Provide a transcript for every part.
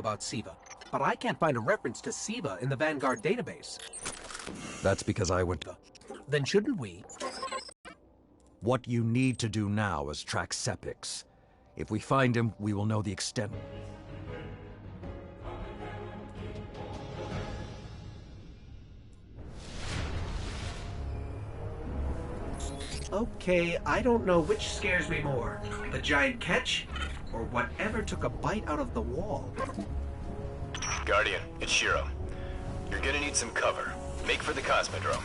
about Siva, but I can't find a reference to Siva in the Vanguard database. That's because I went... Then shouldn't we? What you need to do now is track Sepix. If we find him, we will know the extent... Okay, I don't know which scares me more. The giant catch, or whatever took a bite out of the wall. Guardian, it's Shiro. You're gonna need some cover. Make for the Cosmodrome.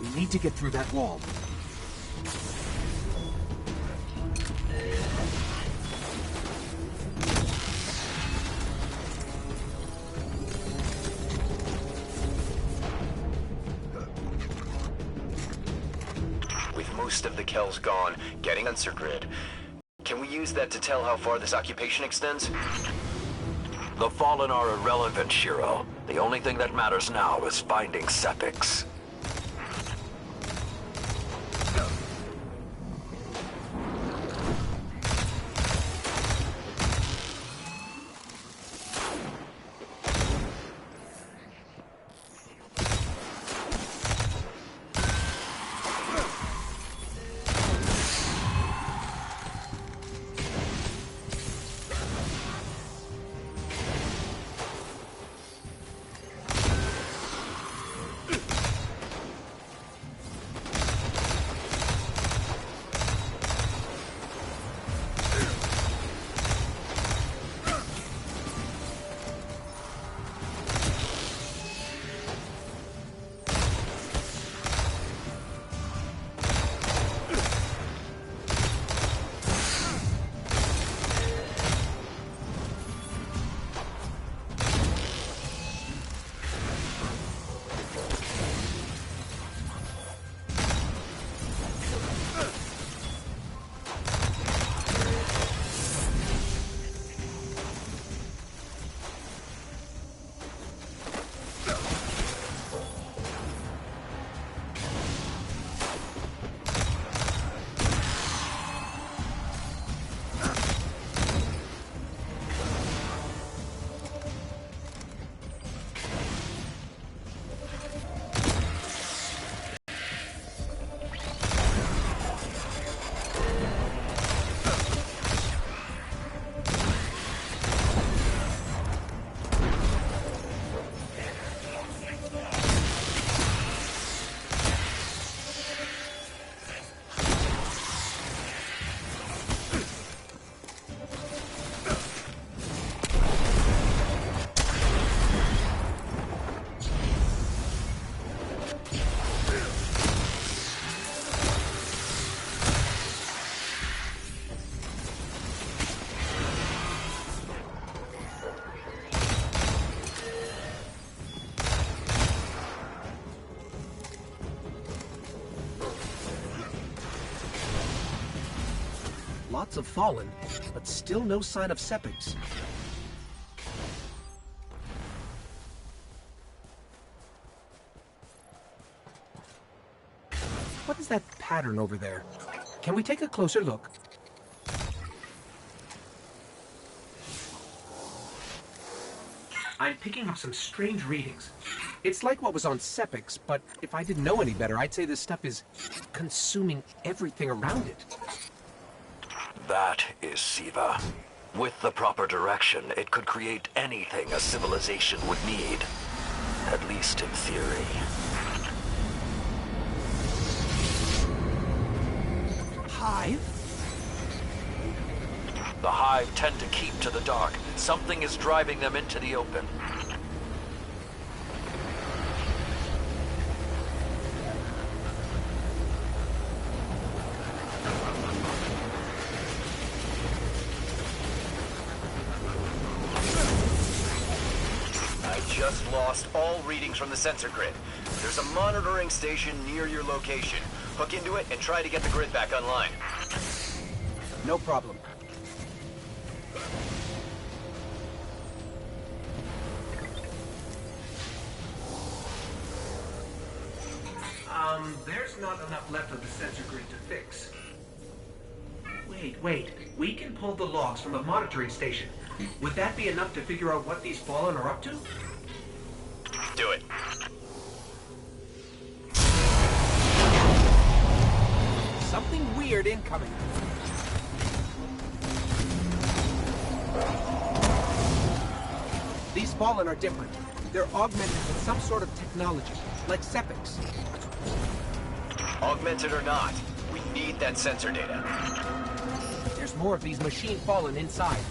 We need to get through that wall. With most of the Kells gone, getting on Grid. Can we use that to tell how far this occupation extends? The Fallen are irrelevant, Shiro. The only thing that matters now is finding Sepix. Lots of Fallen, but still no sign of Sepix. What is that pattern over there? Can we take a closer look? I'm picking up some strange readings. It's like what was on Sepix, but if I didn't know any better, I'd say this stuff is consuming everything around it. That is Siva. With the proper direction, it could create anything a civilization would need. At least in theory. Hive? The Hive tend to keep to the dark. Something is driving them into the open. just lost all readings from the sensor grid. There's a monitoring station near your location. Hook into it and try to get the grid back online. No problem. There's not enough left of the sensor grid to fix. Wait. We can pull the logs from the monitoring station. Would that be enough to figure out what these Fallen are up to? Do it. Something weird incoming. These Fallen are different. They're augmented with some sort of technology, like Sepics. Augmented or not, we need that sensor data. There's more of these machine Fallen inside.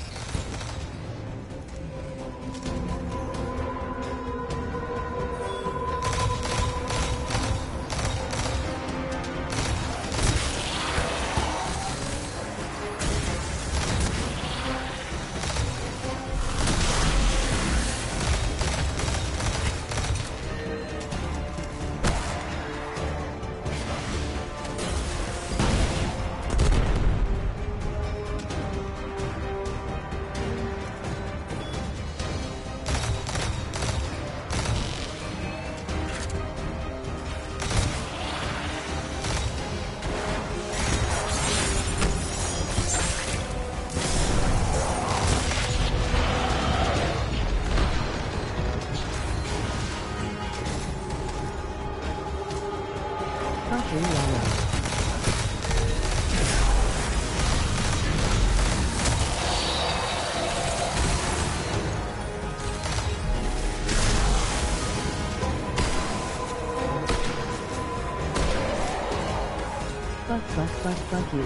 Fuck you.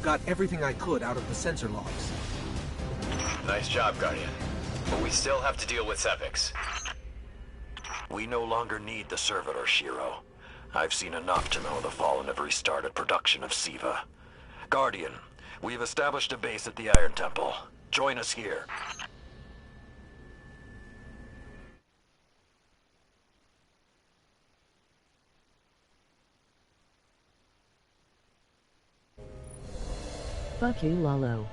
Got everything I could out of the sensor logs. Nice job, Guardian. But we still have to deal with Sepics. We no longer need the servitor, Shiro. I've seen enough to know the Fallen have restarted production of Siva. Guardian, we've established a base at the Iron Temple. Join us here. Fuck you, Lalo.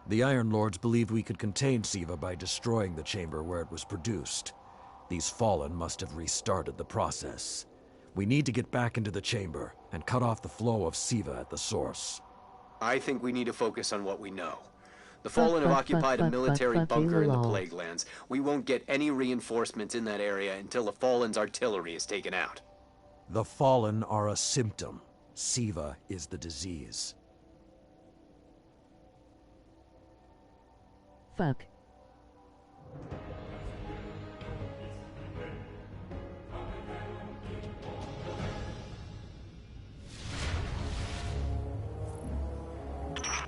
The Iron Lords believed we could contain Siva by destroying the chamber where it was produced. These Fallen must have restarted the process. We need to get back into the chamber and cut off the flow of Siva at the source. I think we need to focus on what we know. The Fallen have occupied a military bunker in the Plague Lands. We won't get any reinforcements in that area until the Fallen's artillery is taken out. The Fallen are a symptom. Siva is the disease. Fuck.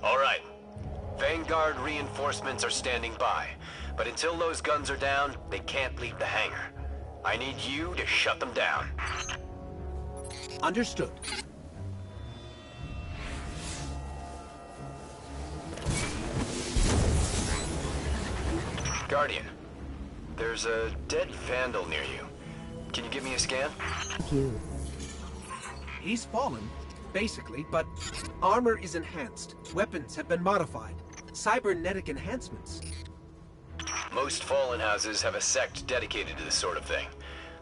All right. Vanguard reinforcements are standing by. But until those guns are down, they can't leave the hangar. I need you to shut them down. Understood. Guardian, there's a dead Vandal near you. Can you give me a scan? Fuck you. He's fallen, basically, but armor is enhanced. Weapons have been modified. Cybernetic enhancements. Most Fallen houses have a sect dedicated to this sort of thing.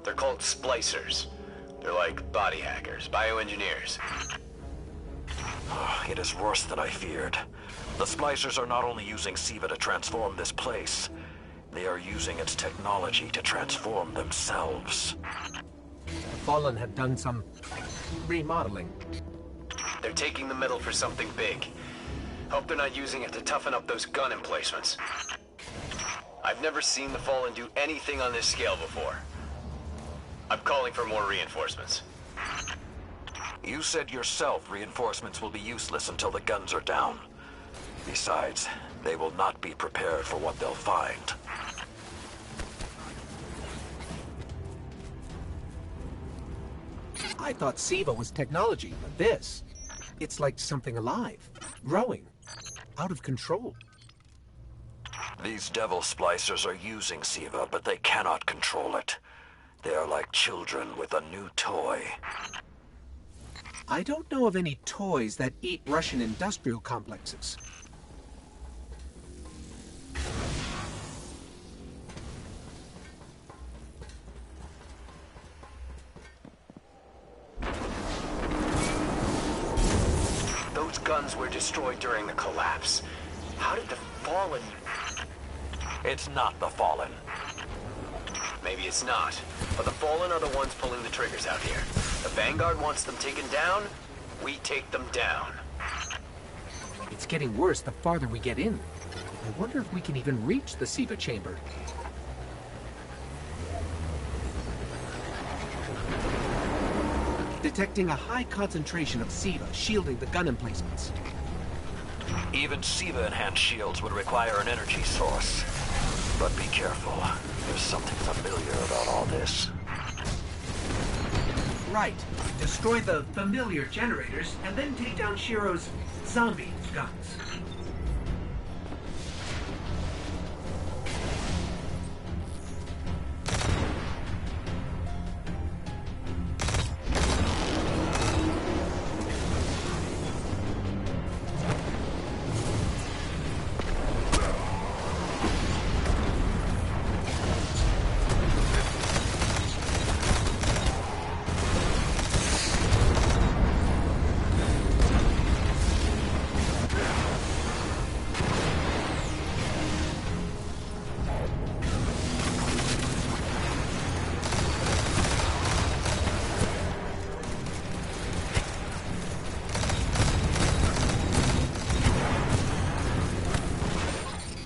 They're called splicers. They're like body hackers, bioengineers. It is worse than I feared. The splicers are not only using SIVA to transform this place, they are using its technology to transform themselves. The Fallen have done some remodeling. They're taking the metal for something big. Hope they're not using it to toughen up those gun emplacements. I've never seen the Fallen do anything on this scale before. I'm calling for more reinforcements. You said yourself reinforcements will be useless until the guns are down. Besides, they will not be prepared for what they'll find. I thought SIVA was technology, but this... it's like something alive, growing, out of control. These devil splicers are using SIVA, but they cannot control it. They are like children with a new toy. I don't know of any toys that eat Russian industrial complexes. Those guns were destroyed during the collapse. How did the Fallen... It's not the Fallen. Maybe it's not, but the Fallen are the ones pulling the triggers out here. The Vanguard wants them taken down, we take them down. It's getting worse the farther we get in. I wonder if we can even reach the SIVA chamber. Detecting a high concentration of SIVA shielding the gun emplacements. Even SIVA-enhanced shields would require an energy source. But be careful. There's something familiar about all this. Right. Destroy the familiar generators, and then take down Shiro's zombie guns.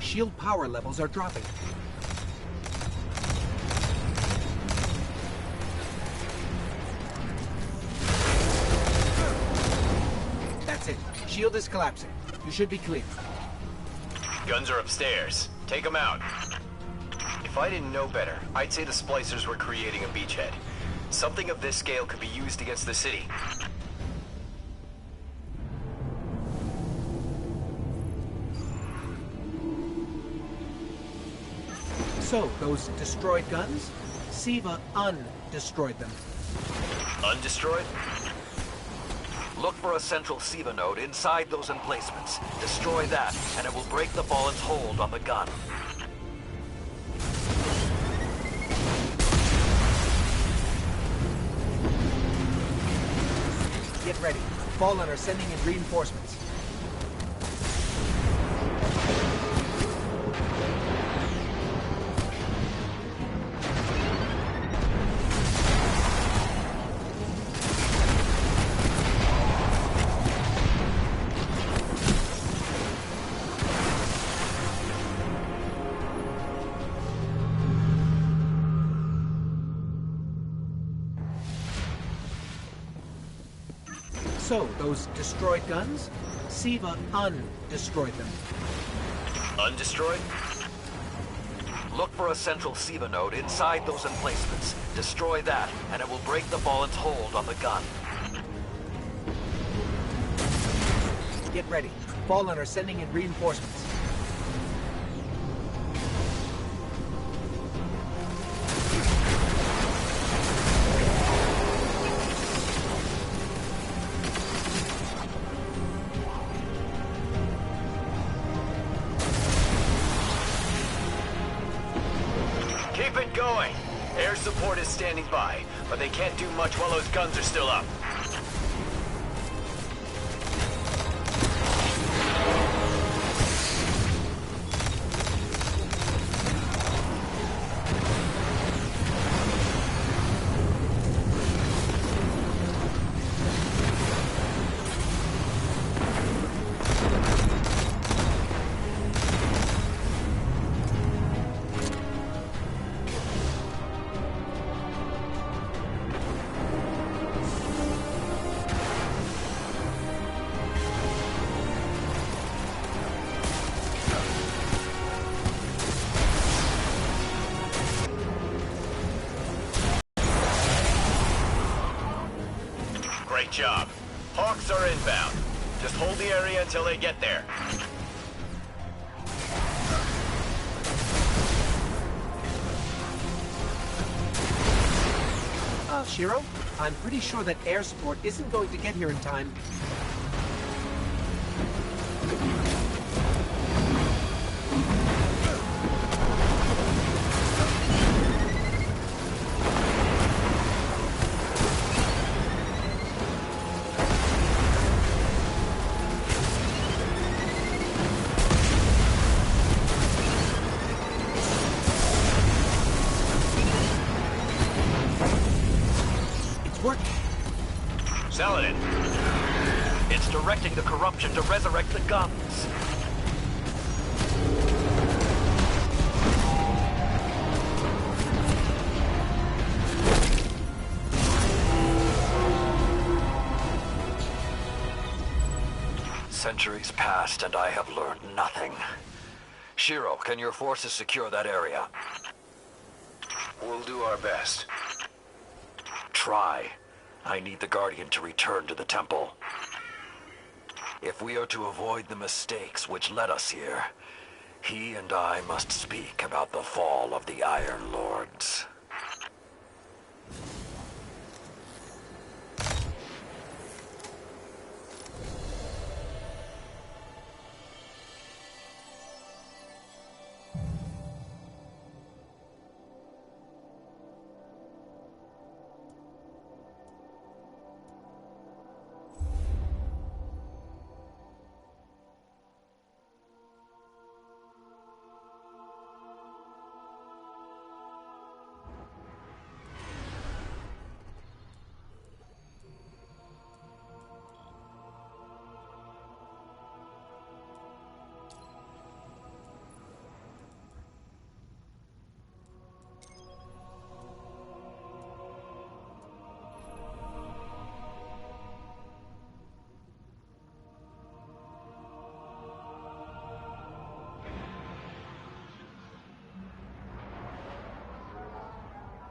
Shield power levels are dropping. That's it. Shield is collapsing. You should be clear. Guns are upstairs. Take them out. If I didn't know better, I'd say the splicers were creating a beachhead. Something of this scale could be used against the city. So, those destroyed guns? SIVA undestroyed them. Undestroyed? Look for a central SIVA node inside those emplacements. Destroy that, and it will break the Fallen's hold on the gun. Get ready. Fallen are sending in reinforcements. So, those destroyed guns? SIVA undestroyed them. Undestroyed? Look for a central SIVA node inside those emplacements. Destroy that, and it will break the Fallen's hold on the gun. Get ready. Fallen are sending in reinforcements. Keep it going. Air support is standing by, but they can't do much while those guns are still up. Great job. Hawks are inbound. Just hold the area until they get there. Shiro, I'm pretty sure that air support isn't going to get here in time. Saladin. It's directing the corruption to resurrect the guns. Centuries passed and I have learned nothing. Shiro, can your forces secure that area? We'll do our best. Try. I need the Guardian to return to the temple. If we are to avoid the mistakes which led us here, he and I must speak about the fall of the Iron Lords.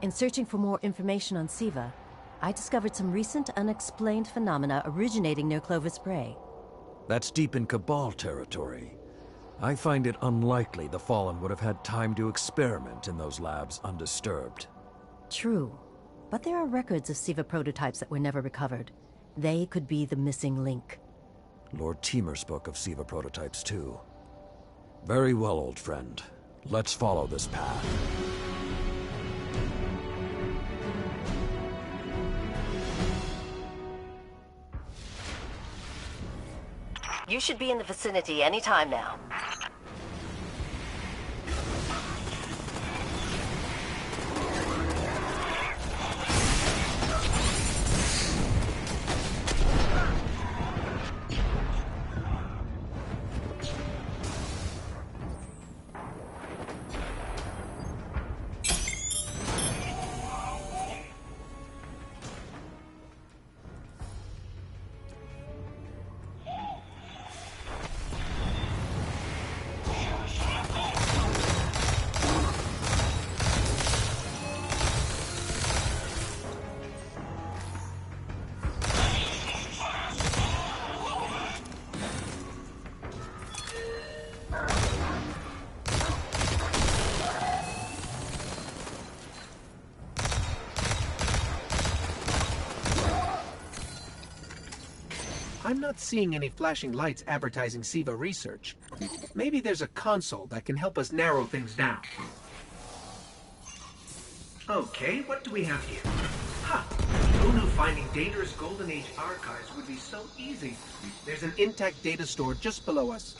In searching for more information on Siva, I discovered some recent unexplained phenomena originating near Clovis Bray. That's deep in Cabal territory. I find it unlikely the Fallen would have had time to experiment in those labs undisturbed. True, but there are records of Siva prototypes that were never recovered. They could be the missing link. Lord Teemer spoke of Siva prototypes too. Very well, old friend. Let's follow this path. You should be in the vicinity any time now. I'm not seeing any flashing lights advertising Siva research. Maybe there's a console that can help us narrow things down. Okay, what do we have here? Ha! Who knew finding dangerous Golden Age archives would be so easy? There's an intact data store just below us.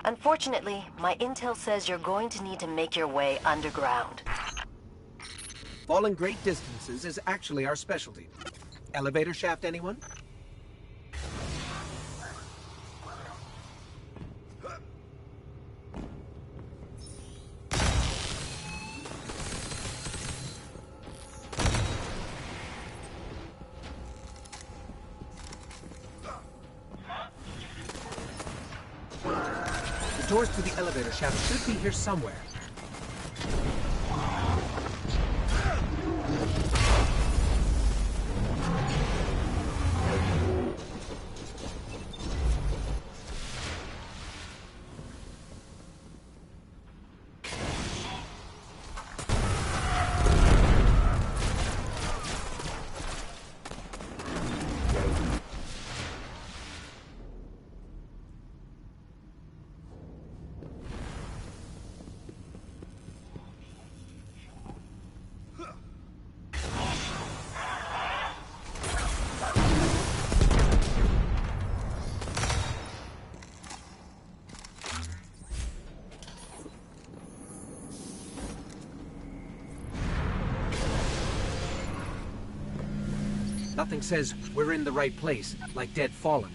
Unfortunately, my intel says you're going to need to make your way underground. Falling great distances is actually our specialty. Elevator shaft, anyone? The doors to the elevator shaft should be here somewhere. Nothing says we're in the right place, like Dead Fallen.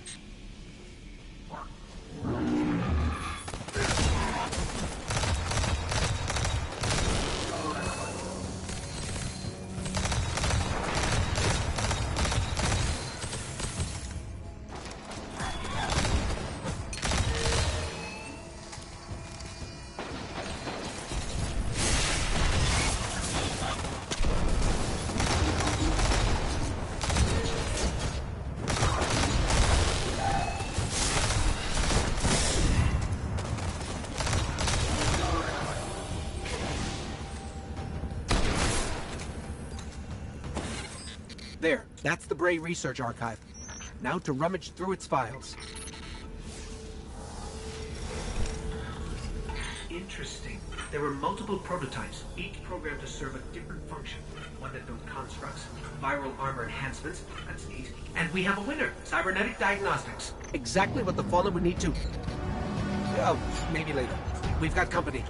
There, that's the Bray Research Archive. Now to rummage through its files. Interesting. There were multiple prototypes, each programmed to serve a different function. One that built constructs, viral armor enhancements, that's neat. And we have a winner, cybernetic diagnostics. Exactly what the Fallen would need to... Oh, maybe later. We've got company.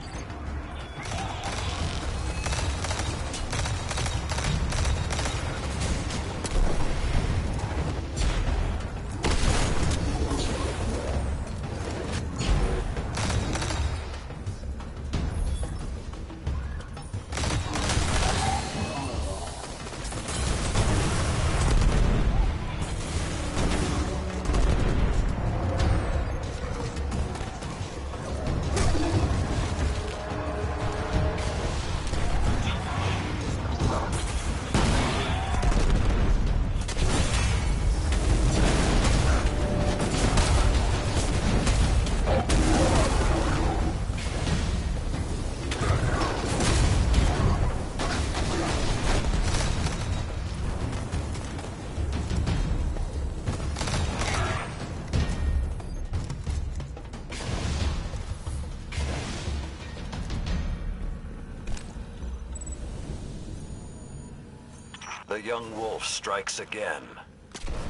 The young wolf strikes again.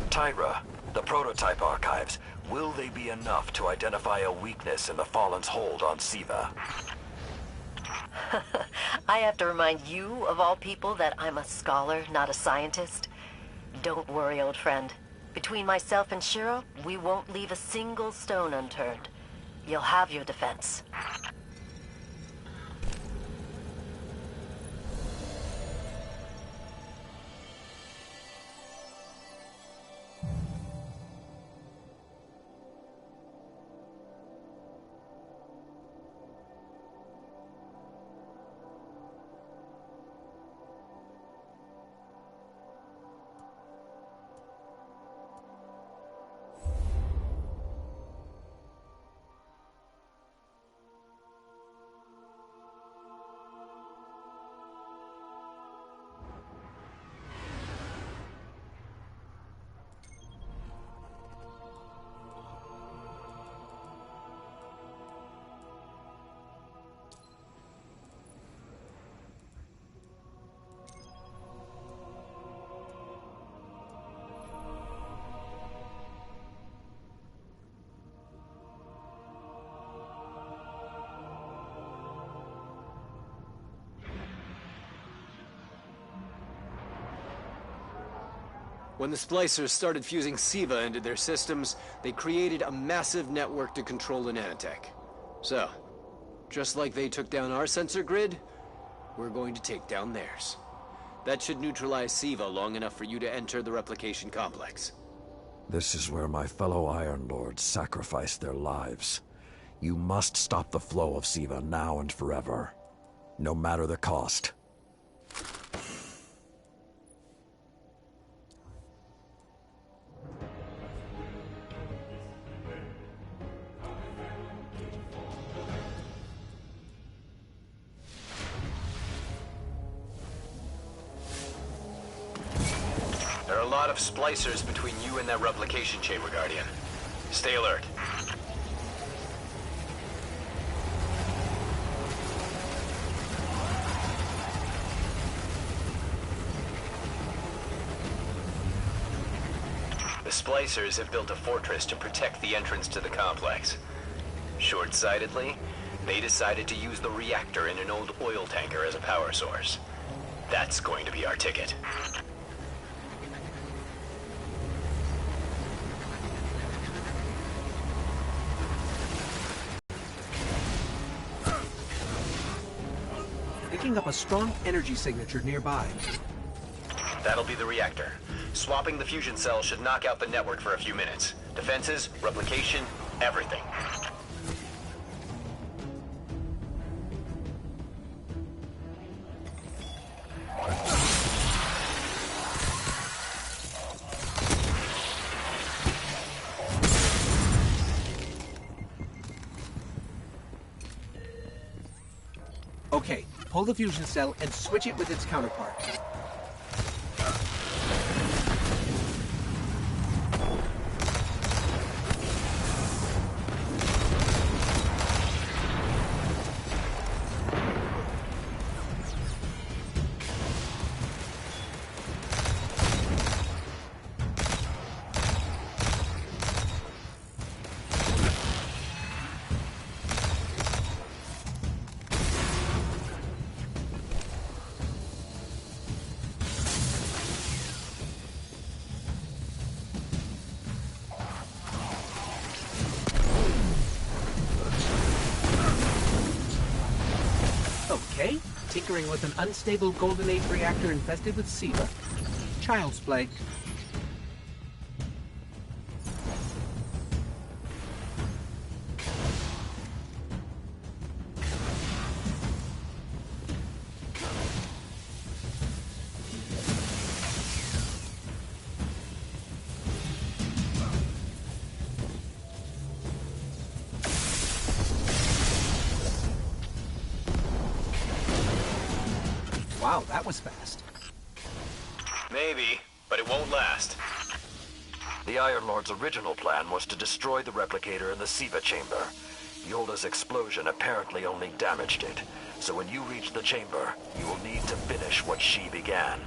Tyra, the prototype archives, will they be enough to identify a weakness in the Fallen's hold on Siva? I have to remind you, of all people, that I'm a scholar, not a scientist. Don't worry, old friend. Between myself and Shiro, we won't leave a single stone unturned. You'll have your defense. When the splicers started fusing Siva into their systems, they created a massive network to control the nanotech. So, just like they took down our sensor grid, we're going to take down theirs. That should neutralize Siva long enough for you to enter the replication complex. This is where my fellow Iron Lords sacrificed their lives. You must stop the flow of Siva now and forever, no matter the cost. There are a lot of splicers between you and that replication chamber, Guardian. Stay alert. The splicers have built a fortress to protect the entrance to the complex. Short-sightedly, they decided to use the reactor in an old oil tanker as a power source. That's going to be our ticket. Picking up a strong energy signature nearby. That'll be the reactor. Swapping the fusion cell should knock out the network for a few minutes. Defenses, replication, everything. Okay, pull the fusion cell and switch it with its counterpart. Okay, tinkering with an unstable Golden Age reactor infested with Siva. Child's play. Wow, that was fast. Maybe, but it won't last. The Iron Lord's original plan was to destroy the replicator in the Siva chamber. Yolda's explosion apparently only damaged it, so when you reach the chamber, you will need to finish what she began.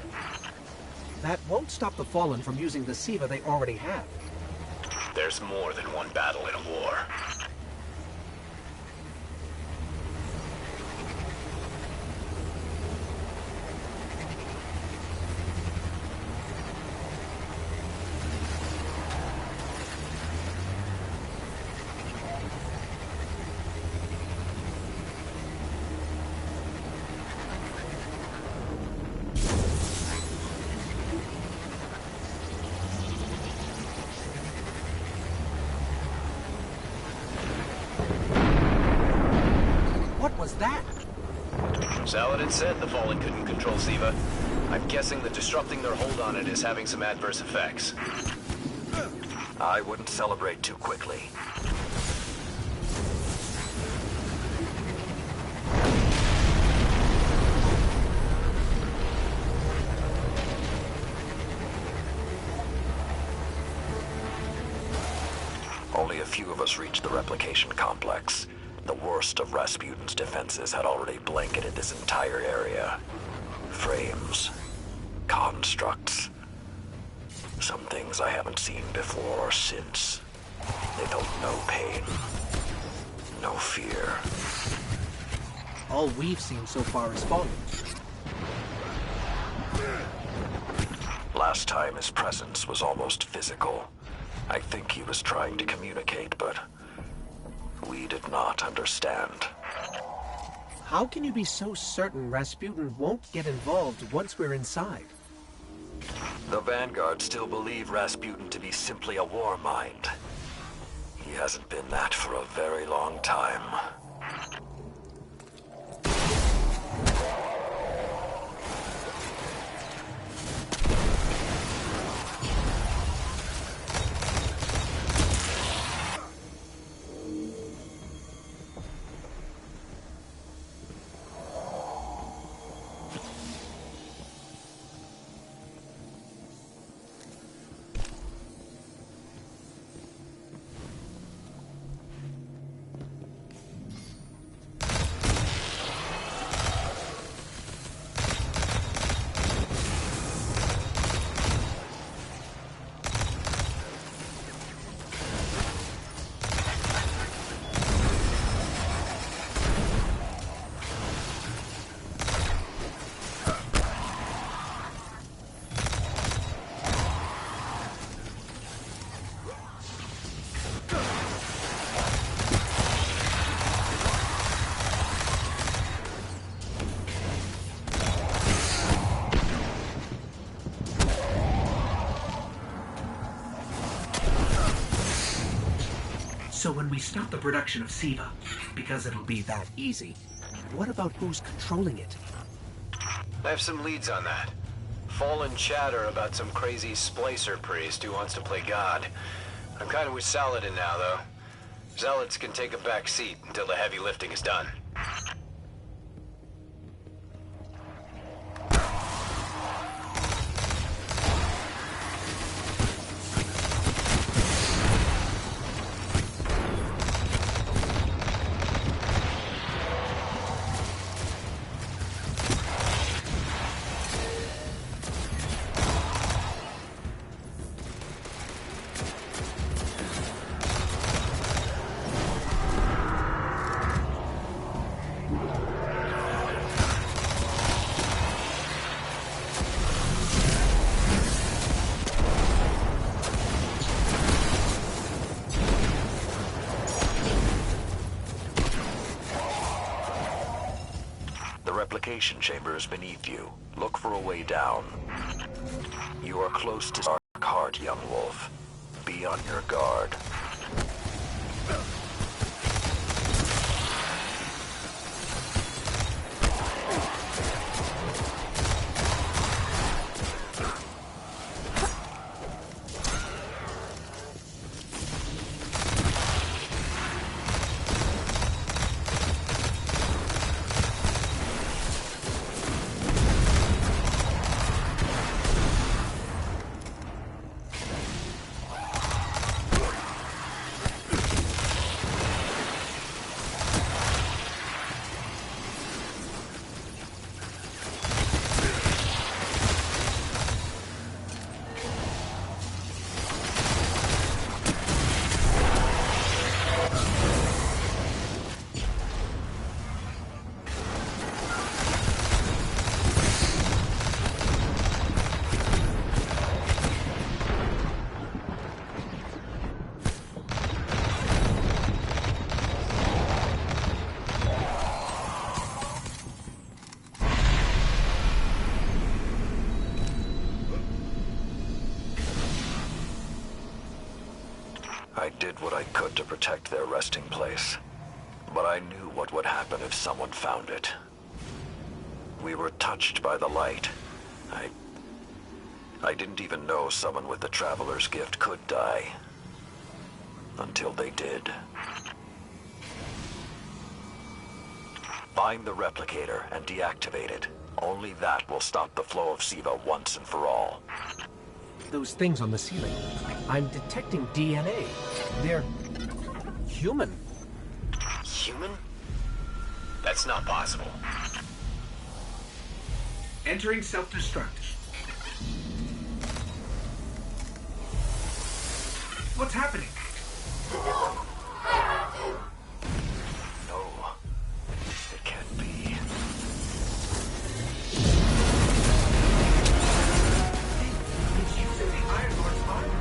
That won't stop the Fallen from using the SIVA they already have. There's more than one battle in a war. What was that? Saladin said the Fallen couldn't control SIVA. I'm guessing that disrupting their hold on it is having some adverse effects. I wouldn't celebrate too quickly. Only a few of us reached the replication complex. The worst of Rasputin's defenses had already blanketed this entire area. Frames. Constructs. Some things I haven't seen before or since. They felt no pain. No fear. All we've seen so far is Fallen. Last time his presence was almost physical. I think he was trying to communicate, but we did not understand. How can you be so certain Rasputin won't get involved once we're inside? The Vanguard still believe Rasputin to be simply a war mind. He hasn't been that for a very long time. So when we stop the production of SIVA, because it'll be that easy, what about who's controlling it? I have some leads on that. Fallen chatter about some crazy splicer priest who wants to play God. I'm kind of with Saladin now, though. Zealots can take a back seat until the heavy lifting is done. Replication chamber is beneath you. Look for a way down. You are close to Dark Heart, young wolf. Be on your guard. did what I could to protect their resting place, but I knew what would happen if someone found it. We were touched by the light. I didn't even know someone with the Traveler's Gift could die. Until they did. Find the replicator and deactivate it. Only that will stop the flow of SIVA once and for all. Those things on the ceiling. I'm detecting DNA. They're human. Human? That's not possible. Entering self-destruct. What's happening? No, it can't be. It's using the Iron Lord's armor.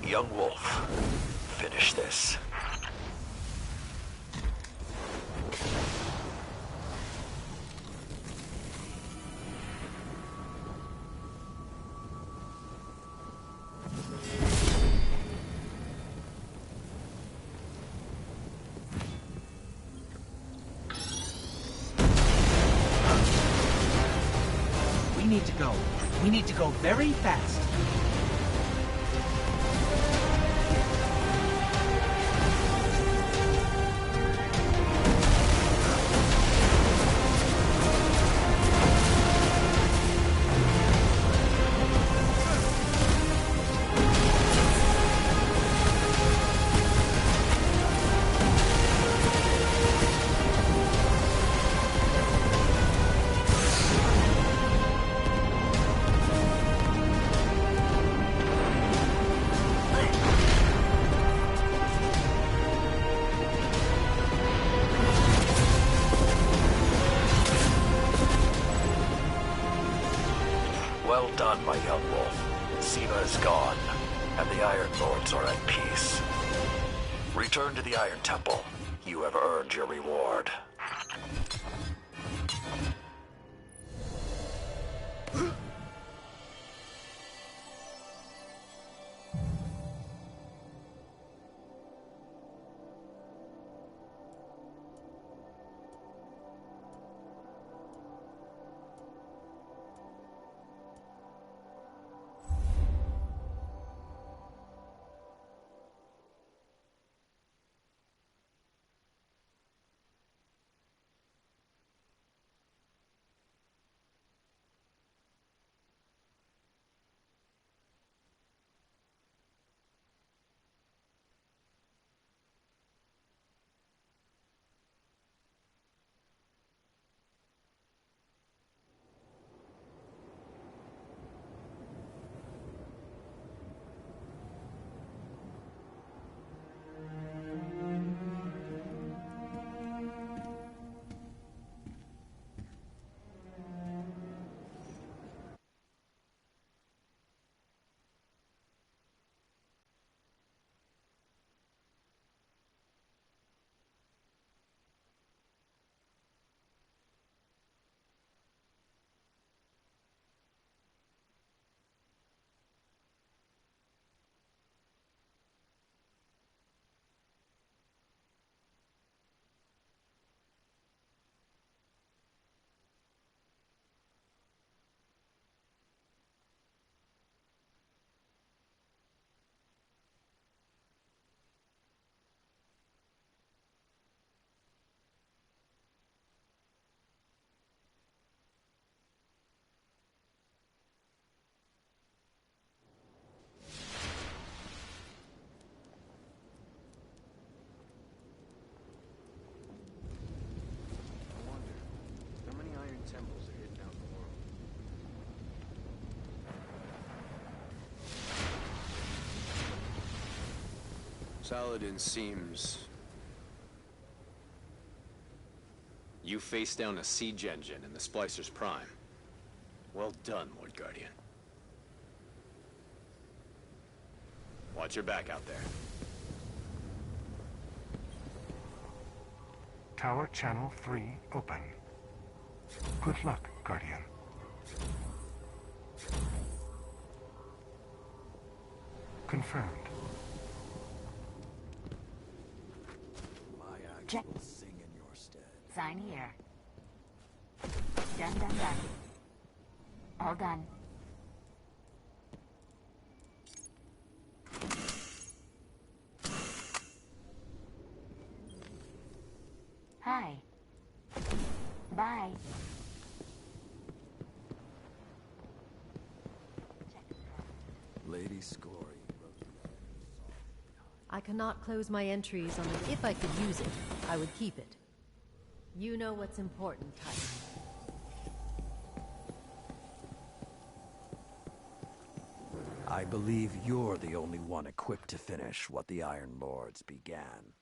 Young Wolf, finish this. We need to go. We need to go very fast. Well done, my young wolf. SIVA is gone, and the Iron Lords are at peace. Return to the Iron Temple. You have earned your reward. Saladin seems... You faced down a siege engine in the Splicer's Prime. Well done, Lord Guardian. Watch your back out there. Tower Channel 3 open. Good luck, Guardian. Confirmed. My axe will sing in your stead. Sign here. Done. All done. Hi. Bye. Lady Scory. I cannot close my entries on it. If I could use it, I would keep it. You know what's important, Titan. I believe you're the only one equipped to finish what the Iron Lords began.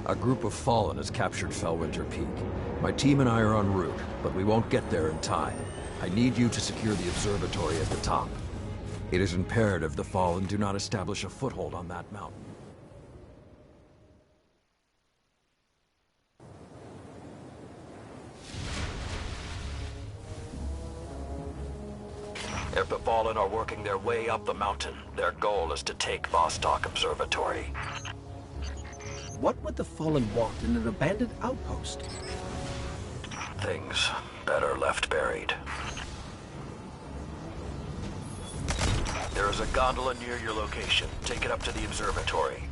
A group of Fallen has captured Fellwinter Peak. My team and I are en route, but we won't get there in time. I need you to secure the observatory at the top. It is imperative the Fallen do not establish a foothold on that mountain. If the Fallen are working their way up the mountain, their goal is to take Vostok Observatory. What would the Fallen want in an abandoned outpost? Things better left buried. There is a gondola near your location. Take it up to the observatory.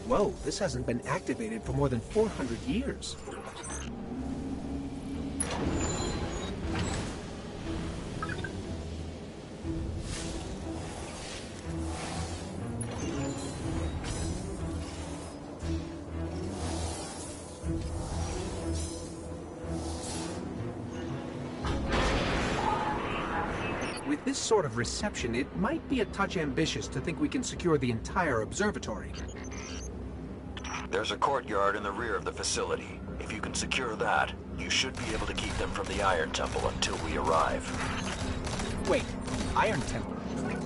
Whoa, this hasn't been activated for more than 400 years. With this sort of reception, it might be a touch ambitious to think we can secure the entire observatory. There's a courtyard in the rear of the facility. If you can secure that, you should be able to keep them from the Iron Temple until we arrive. Wait, Iron Temple?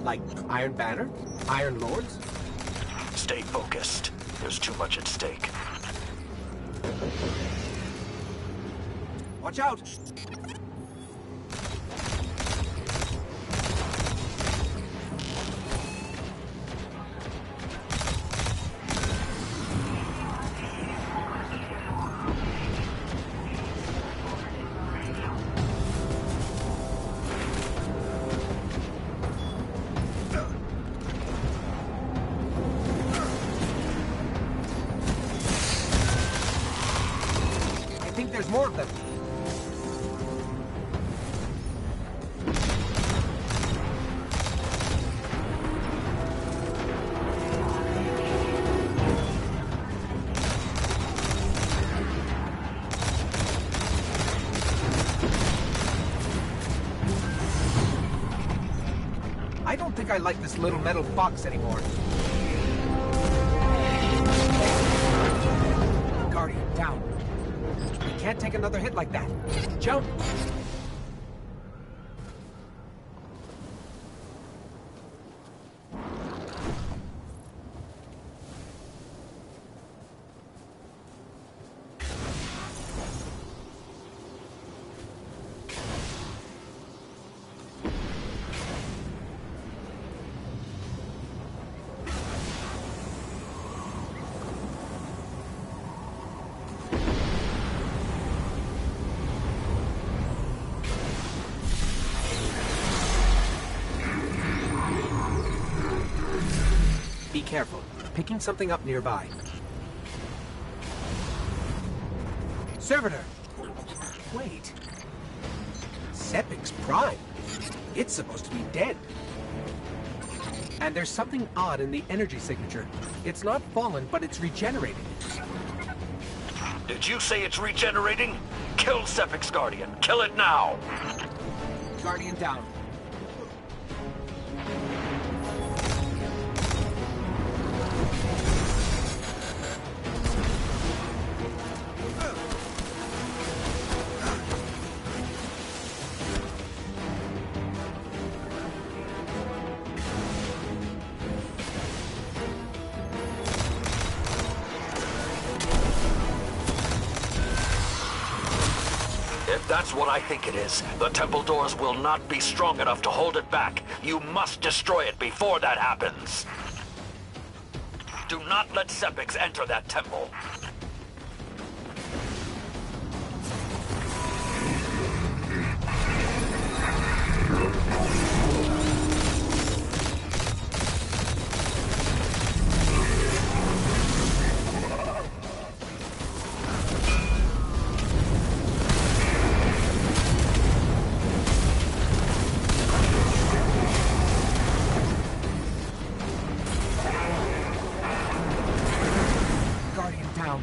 Like Iron Banner? Iron Lords? Stay focused. There's too much at stake. Watch out! I think there's more of them. I don't think I like this little metal box anymore. Guardian, down. We can't take another hit like that. Jump! Be careful. Picking something up nearby. Servitor! Wait. Sepic's Prime. It's supposed to be dead. And there's something odd in the energy signature. It's not fallen, but it's regenerating. Did you say it's regenerating? Kill Sepic's Guardian. Kill it now! Guardian down. If that's what I think it is, the temple doors will not be strong enough to hold it back. You must destroy it before that happens. Do not let Sepix enter that temple. Guardian down.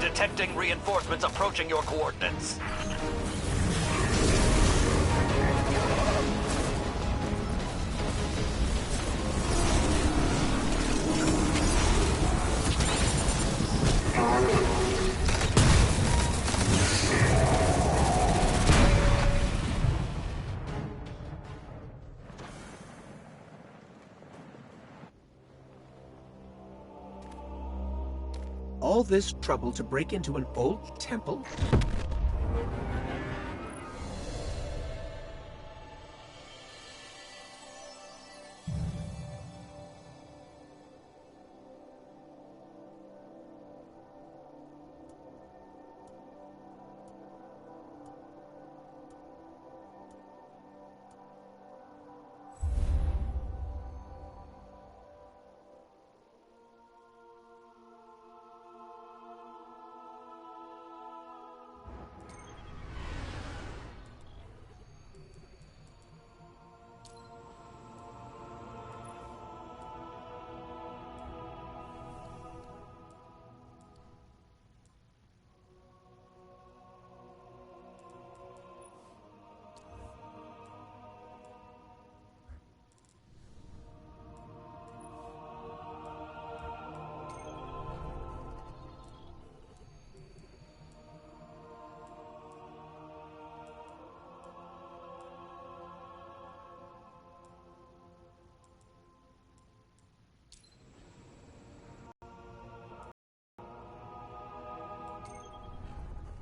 Detecting reinforcements approaching your coordinates. All this trouble to break into an old temple?